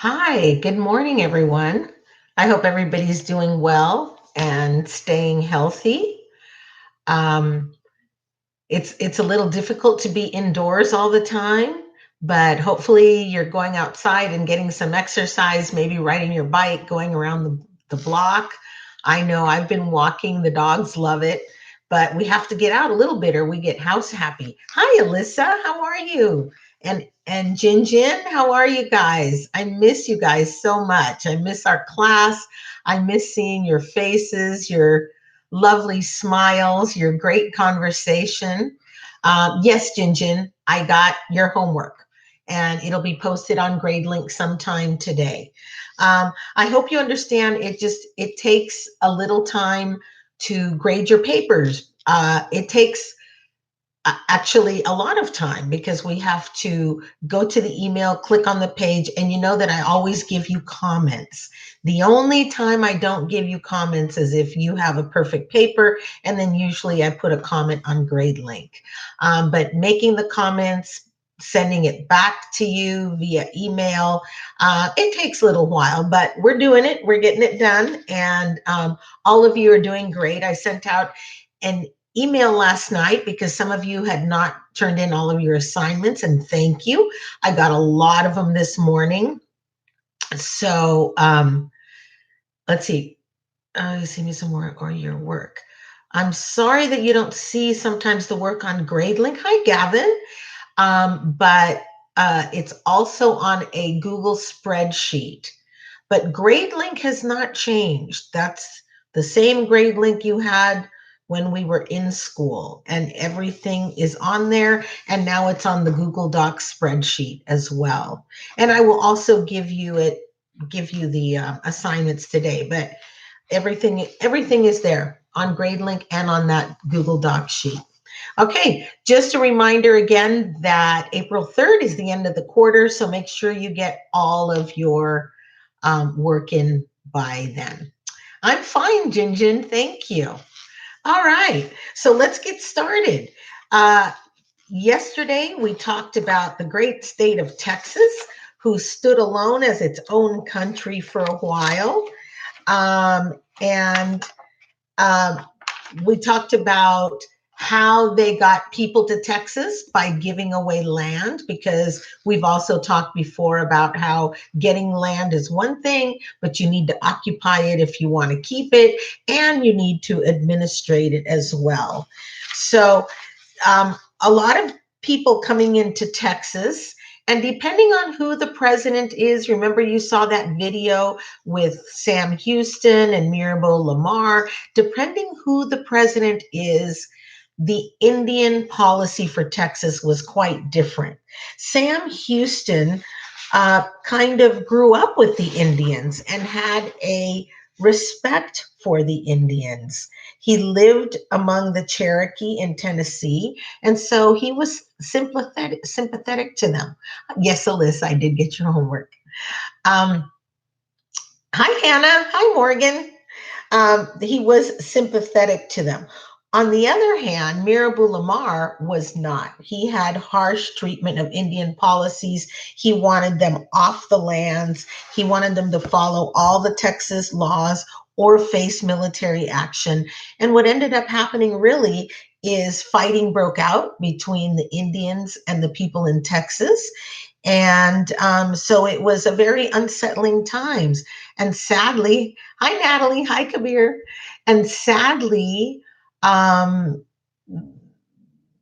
Hi, good morning, everyone. I hope everybody's doing well and staying healthy. Um, it's a little difficult to be indoors all the time, but hopefully you're going outside and getting some exercise, maybe riding your bike, going around the block. I know I've been walking, the dogs love it, but we have to get out a little bit or we get house happy. Hi, Alyssa, how are you? And Jin Jin, how are you guys? I miss you guys so much. I miss our class. I miss seeing your faces, your lovely smiles, your great conversation. Yes, Jinjin, I got your homework and it'll be posted on GradeLink sometime today. I hope you understand it takes a little time to grade your papers. It takes actually a lot of time because we have to go to the email, click on the page, and you know that I always give you comments. The only time I don't give you comments is if you have a perfect paper, and then usually I put a comment on GradeLink. But making the comments, sending it back to you via email, it takes a little while, but we're doing it. We're getting it done, and all of you are doing great. I sent out an email last night because some of you had not turned in all of your assignments, and thank you. I got a lot of them this morning. So let's see. You see me some more or your work. I'm sorry that you don't see sometimes the work on GradeLink. Hi, Gavin. But it's also on a Google spreadsheet. But GradeLink has not changed. That's the same GradeLink you had when we were in school, and everything is on there. And now it's on the Google Docs spreadsheet as well. And I will also give you the assignments today. But everything is there on GradeLink and on that Google Docs sheet. Okay, just a reminder again that April 3rd is the end of the quarter, so make sure you get all of your work in by then. I'm fine, Jinjin, thank you. All right, so let's get started. Uh, Yesterday, we talked about the great state of Texas, who stood alone as its own country for a while. And we talked about how they got people to Texas by giving away land, because we've also talked before about how getting land is one thing, but you need to occupy it if you want to keep it, and you need to administrate it as well. So a lot of people coming into Texas, and depending on who the president is, remember you saw that video with Sam Houston and Mirabeau Lamar, depending who the president is, the Indian policy for Texas was quite different. Sam Houston kind of grew up with the Indians and had a respect for the Indians. He lived among the Cherokee in Tennessee, and so he was sympathetic to them. Yes, Alyssa, I did get your homework. Um, Hi, Hannah. Hi, Morgan. He was sympathetic to them. On the other hand, Mirabeau Lamar was not. He had harsh treatment of Indian policies. He wanted them off the lands. He wanted them to follow all the Texas laws or face military action. And what ended up happening really is fighting broke out between the Indians and the people in Texas. And so it was a very unsettling times. And sadly, hi, Natalie. Hi, Kabir. And sadly, um,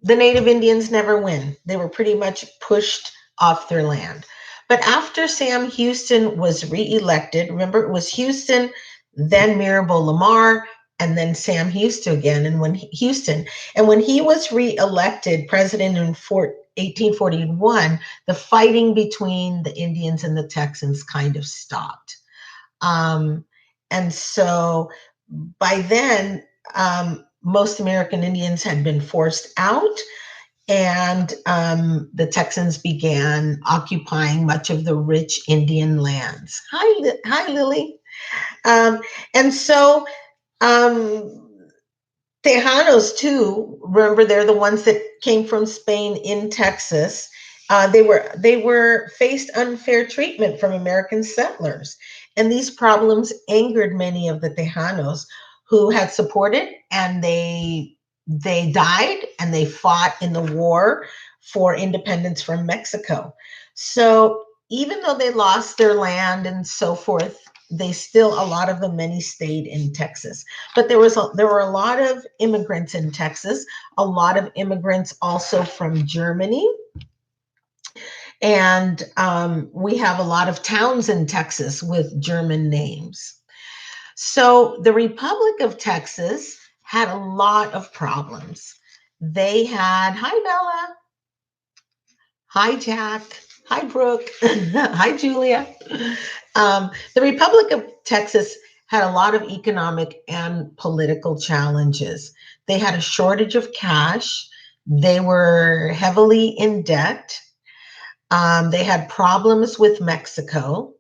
the Native Indians never win. They were pretty much pushed off their land. But after Sam Houston was reelected, remember it was Houston, then Mirabeau Lamar, and then Sam Houston again. And when he was reelected president in 1841, the fighting between the Indians and the Texans kind of stopped. Um, and so by then, most American Indians had been forced out, and the Texans began occupying much of the rich Indian lands. Hi, Lily. Um, and so um, Tejanos too. Remember, they're the ones that came from Spain in Texas, They were faced unfair treatment from American settlers, and these problems angered many of the Tejanos who had supported, and they died and they fought in the war for independence from Mexico. So even though they lost their land and so forth, they still, a lot of them, many stayed in Texas. But there were a lot of immigrants in Texas, a lot of immigrants also from Germany, and we have a lot of towns in Texas with German names. So the Republic of Texas had a lot of problems. They had, hi, Bella. Hi, Jack. Hi, Brooke. Hi, Julia. The Republic of Texas had a lot of economic and political challenges. They had a shortage of cash. They were heavily in debt. They had problems with Mexico,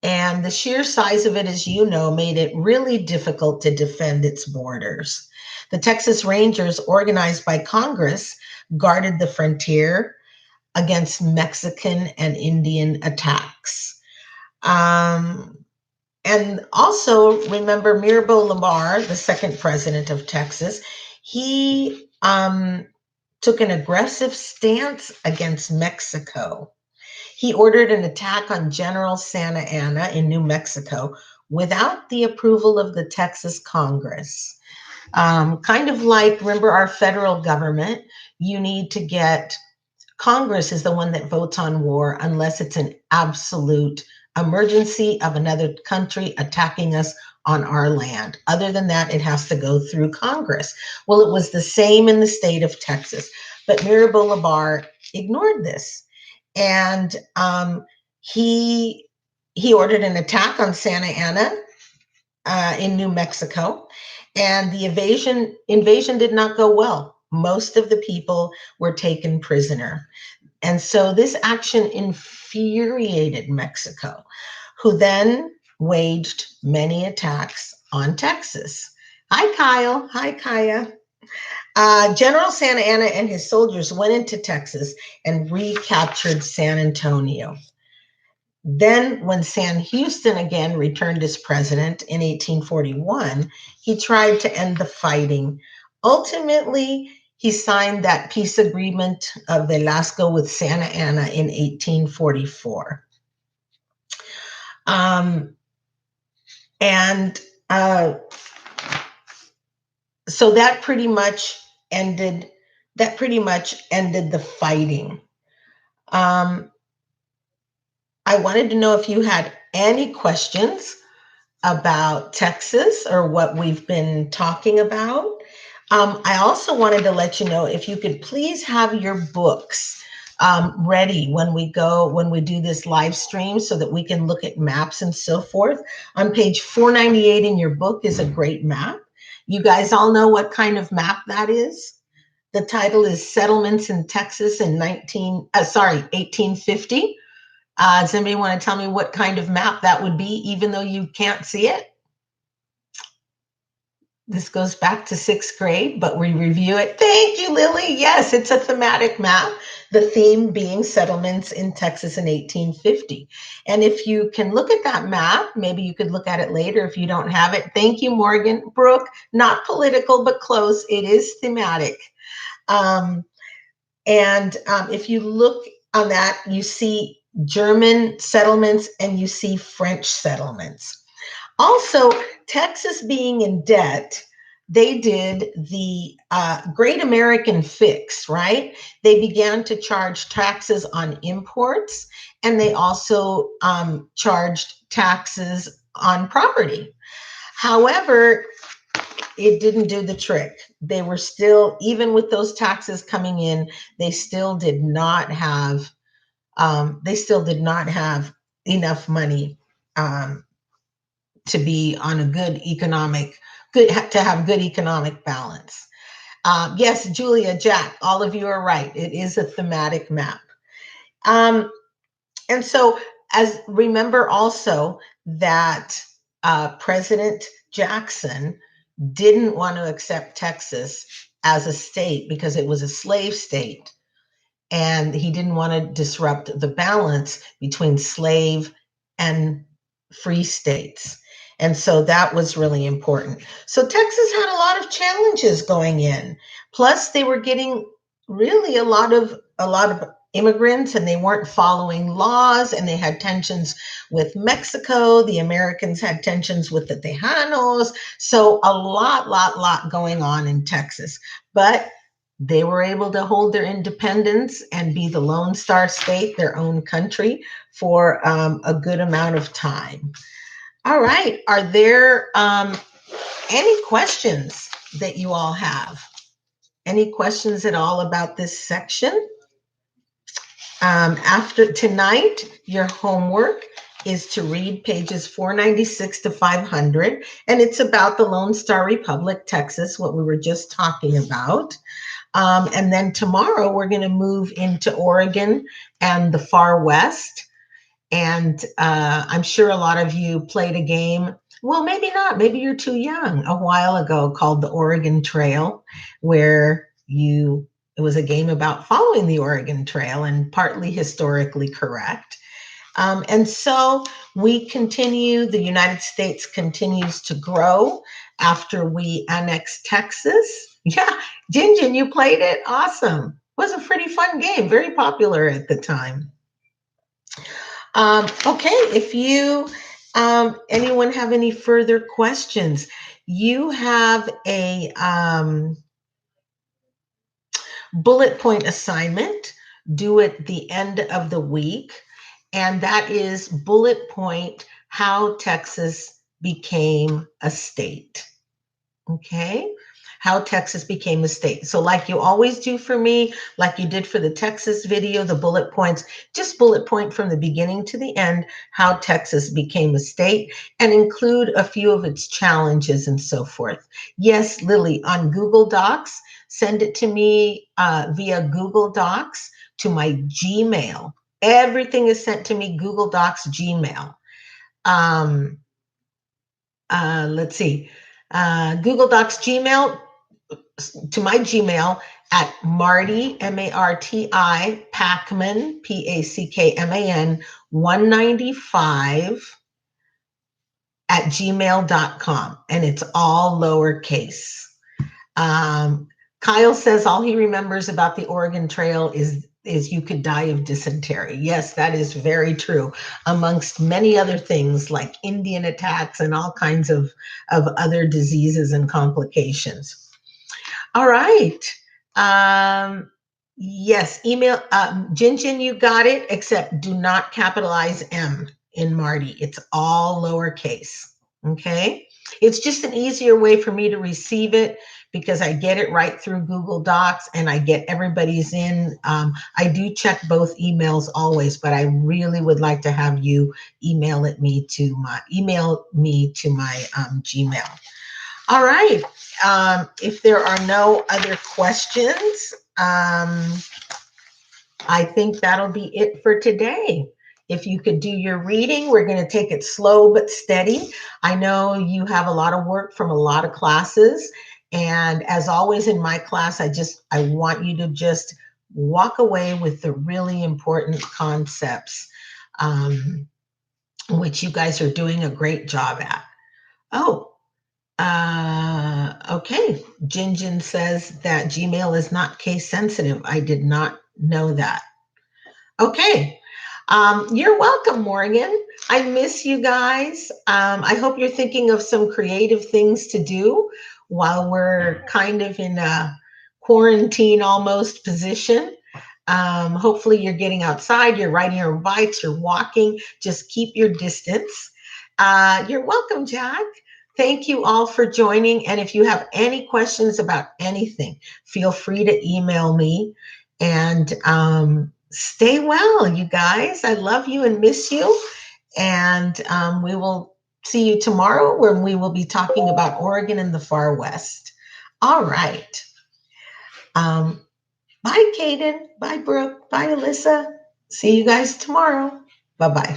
and the sheer size of it, as you know, made it really difficult to defend its borders. The Texas Rangers, organized by Congress, guarded the frontier against Mexican and Indian attacks. Um, and also, remember Mirabeau Lamar, the second president of Texas, he took an aggressive stance against Mexico. He ordered an attack on General Santa Anna in New Mexico without the approval of the Texas Congress. Kind of like, remember our federal government, you need to get Congress is the one that votes on war unless it's an absolute emergency of another country attacking us on our land. Other than that, it has to go through Congress. Well, it was the same in the state of Texas, but Mirabeau Lamar ignored this, and he he ordered an attack on Santa Ana in New Mexico, and the invasion did not go well. Most of the people were taken prisoner. And so this action infuriated Mexico, who then waged many attacks on Texas. Hi, Kyle. Hi, Kaya. General Santa Anna and his soldiers went into Texas and recaptured San Antonio. Then, when Sam Houston again returned as president in 1841, he tried to end the fighting. Ultimately, he signed that peace agreement of Velasco with Santa Anna in 1844. And so that pretty much ended the fighting. I wanted to know if you had any questions about Texas or what we've been talking about. I also wanted to let you know if you could please have your books ready when we do this live stream so that we can look at maps and so forth. On page 498 in your book is a great map. You guys all know what kind of map that is? The title is Settlements in Texas in 1850. Does anybody want to tell me what kind of map that would be, even though you can't see it? This goes back to sixth grade, but we review it. Thank you, Lily. Yes, it's a thematic map, the theme being settlements in Texas in 1850. And if you can look at that map, maybe you could look at it later if you don't have it. Thank you, Morgan. Brooke, not political, but close. It is thematic. If you look on that, you see German settlements and you see French settlements. Also, Texas being in debt, they did the Great American Fix, right? They began to charge taxes on imports, and they also charged taxes on property. However, it didn't do the trick. They were still, even with those taxes coming in, they still did not have enough money to be on a to have good economic balance. Yes, Julia, Jack, all of you are right. It is a thematic map. And so remember also that President Jackson didn't want to accept Texas as a state because it was a slave state. and he didn't want to disrupt the balance between slave and free states. And so that was really important. So Texas had a lot of challenges going in. Plus, they were getting really a lot of immigrants, and they weren't following laws, and they had tensions with Mexico. The Americans had tensions with the Tejanos. So a lot going on in Texas. But they were able to hold their independence and be the Lone Star State, their own country, for a good amount of time. All right. Are there any questions that you all have? Any questions at all about this section? After tonight, your homework is to read pages 496 to 500, and it's about the Lone Star Republic, Texas, what we were just talking about. And then tomorrow, we're going to move into Oregon and the far west. And I'm sure a lot of you played a game. Well, maybe not. Maybe you're too young. A while ago, called the Oregon Trail, where it was a game about following the Oregon Trail, and partly historically correct. And so we continue, the United States continues to grow after we annexed Texas. Yeah, Jinjin, you played it? Awesome. It was a pretty fun game, very popular at the time. Okay, if you, anyone have any further questions, you have a bullet point assignment due at the end of the week, and that is bullet point how Texas became a state. Okay, how Texas became a state. So like you always do for me, like you did for the Texas video, the bullet points, just bullet point from the beginning to the end, how Texas became a state, and include a few of its challenges and so forth. Yes, Lily, on Google Docs, send it to me via Google Docs to my Gmail. Everything is sent to me, Google Docs, Gmail. Let's see. Google Docs, Gmail, to my Gmail at Marti, M-A-R-T-I, Packman, P-A-C-K-M-A-N, 195 at gmail.com. And it's all lowercase. Kyle says all he remembers about the Oregon Trail is you could die of dysentery. Yes, that is very true, amongst many other things like Indian attacks and all kinds of other diseases and complications. All right. Yes, email, Jinjin, you got it, except do not capitalize M in Marti. It's all lowercase, okay? It's just an easier way for me to receive it because I get it right through Google Docs and I get everybody's in. I do check both emails always, but I really would like to have you email me to my Gmail. All right. If there are no other questions, I think that'll be it for today. If you could do your reading, we're going to take it slow but steady. I know you have a lot of work from a lot of classes. And as always in my class, I want you to just walk away with the really important concepts, which you guys are doing a great job at. Oh, okay. Jinjin says that Gmail is not case sensitive. I did not know that. Okay. You're welcome, Morgan. I miss you guys. I hope you're thinking of some creative things to do while we're kind of in a quarantine almost position. Hopefully you're getting outside, you're riding your bikes, you're walking, just keep your distance. You're welcome, Jack. Thank you all for joining. And if you have any questions about anything, feel free to email me. And stay well, you guys. I love you and miss you. And we will see you tomorrow when we will be talking about Oregon and the far west. All right. Bye, Kaden. Bye, Brooke. Bye, Alyssa. See you guys tomorrow. Bye-bye.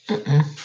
Mm-mm.